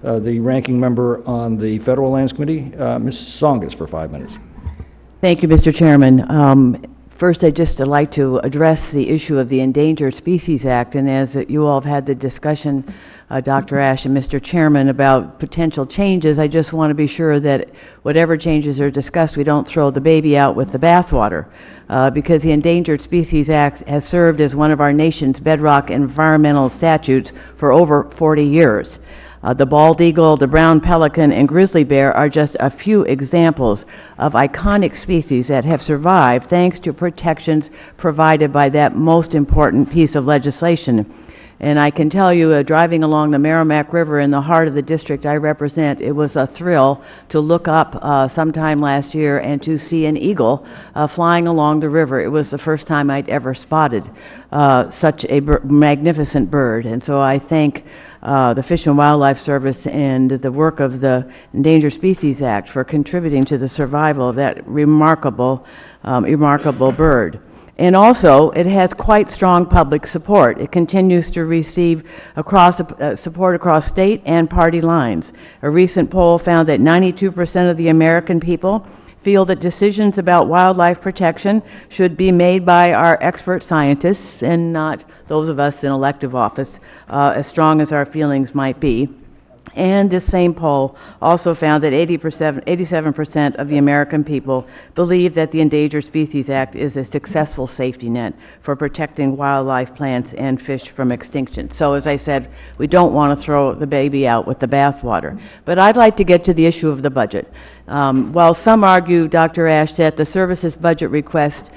the ranking member on the Federal Lands Committee, Ms. Tsongas, for 5 minutes. Thank you, Mr. Chairman. First, I'd just like to address the issue of the Endangered Species Act, and as you all have had the discussion, Dr. Ash and Mr. Chairman, about potential changes, I just want to be sure that whatever changes are discussed, we don't throw the baby out with the bathwater, because the Endangered Species Act has served as one of our nation's bedrock environmental statutes for over 40 years. The bald eagle, the brown pelican, and grizzly bear are just a few examples of iconic species that have survived thanks to protections provided by that most important piece of legislation. And I can tell you, driving along the Merrimack River in the heart of the district I represent, it was a thrill to look up sometime last year and to see an eagle flying along the river. It was the first time I'd ever spotted such a magnificent bird. And so I thank the Fish and Wildlife Service and the work of the Endangered Species Act for contributing to the survival of that remarkable bird. And also, it has quite strong public support. It continues to receive support across state and party lines. A recent poll found that 92% of the American people feel that decisions about wildlife protection should be made by our expert scientists and not those of us in elective office, as strong as our feelings might be. And this same poll also found that 87% of the American people believe that the Endangered Species Act is a successful safety net for protecting wildlife, plants, and fish from extinction. So as I said, we don't want to throw the baby out with the bathwater. But I'd like to get to the issue of the budget. While some argue, Dr. Ash, that the services budget request,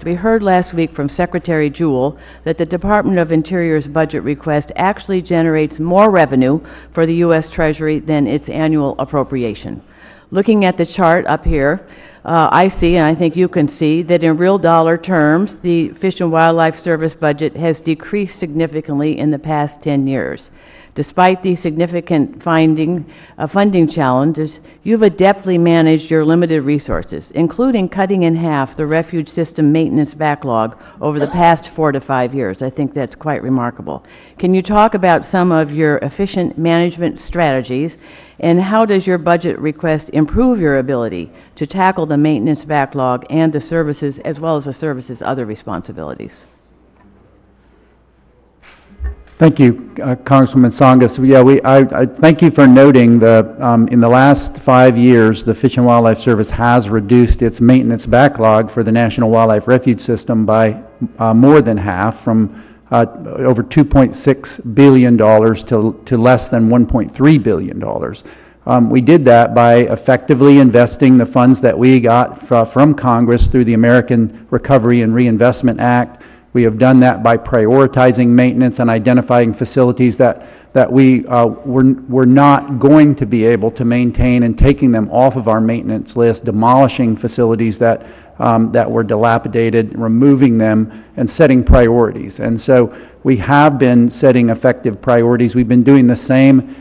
we heard last week from Secretary Jewell that the Department of Interior's budget request actually generates more revenue for the U.S. Treasury than its annual appropriation. Looking at the chart up here, I see, and I think you can see, that in real dollar terms, the Fish and Wildlife Service budget has decreased significantly in the past 10 years. Despite these significant funding challenges, you've adeptly managed your limited resources, including cutting in half the refuge system maintenance backlog over the past 4 to 5 years. I think that's quite remarkable. Can you talk about some of your efficient management strategies, and how does your budget request improve your ability to tackle the maintenance backlog and the services, as well as the services' other responsibilities? Thank you, Congresswoman Tsongas. Yeah, I thank you for noting that in the last 5 years, the Fish and Wildlife Service has reduced its maintenance backlog for the National Wildlife Refuge System by more than half, from over $2.6 billion to less than $1.3 billion. We did that by effectively investing the funds that we got from Congress through the American Recovery and Reinvestment Act. We have done that by prioritizing maintenance and identifying facilities that we were not going to be able to maintain and taking them off of our maintenance list, demolishing facilities that were dilapidated, removing them, and setting priorities. And so we have been setting effective priorities. We've been doing the same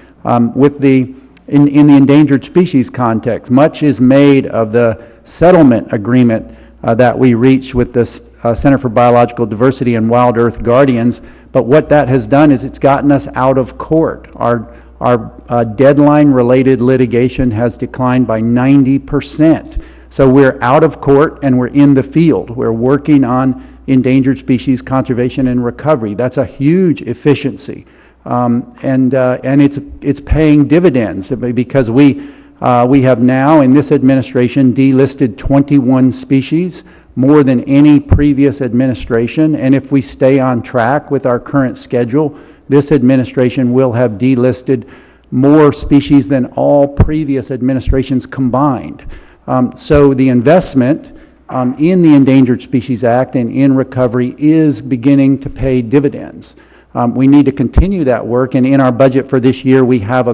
with in the endangered species context. Much is made of the settlement agreement that we reached with the Center for Biological Diversity and Wild Earth Guardians, but what that has done is it's gotten us out of court. Our deadline-related litigation has declined by 90%. So we're out of court and we're in the field. We're working on endangered species conservation and recovery. That's a huge efficiency, and it's paying dividends because we have now in this administration delisted 21 species, more than any previous administration, and if we stay on track with our current schedule, this administration will have delisted more species than all previous administrations combined. So the investment in the Endangered Species Act and in recovery is beginning to pay dividends. We need to continue that work, and in our budget for this year, we have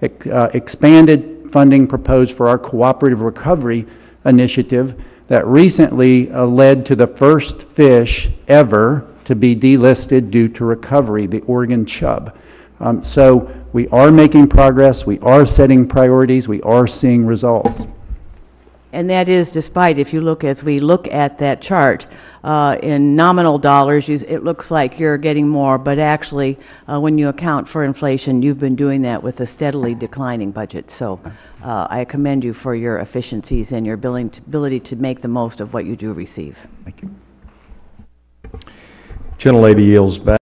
expanded funding proposed for our cooperative recovery initiative that recently led to the first fish ever to be delisted due to recovery, the Oregon chub. So we are making progress, we are setting priorities, we are seeing results. And that is despite, if you look, as we look at that chart, in nominal dollars, it looks like you're getting more, but actually, when you account for inflation, you've been doing that with a steadily declining budget. So I commend you for your efficiencies and your ability to make the most of what you do receive. Thank you. Gentlelady yields back.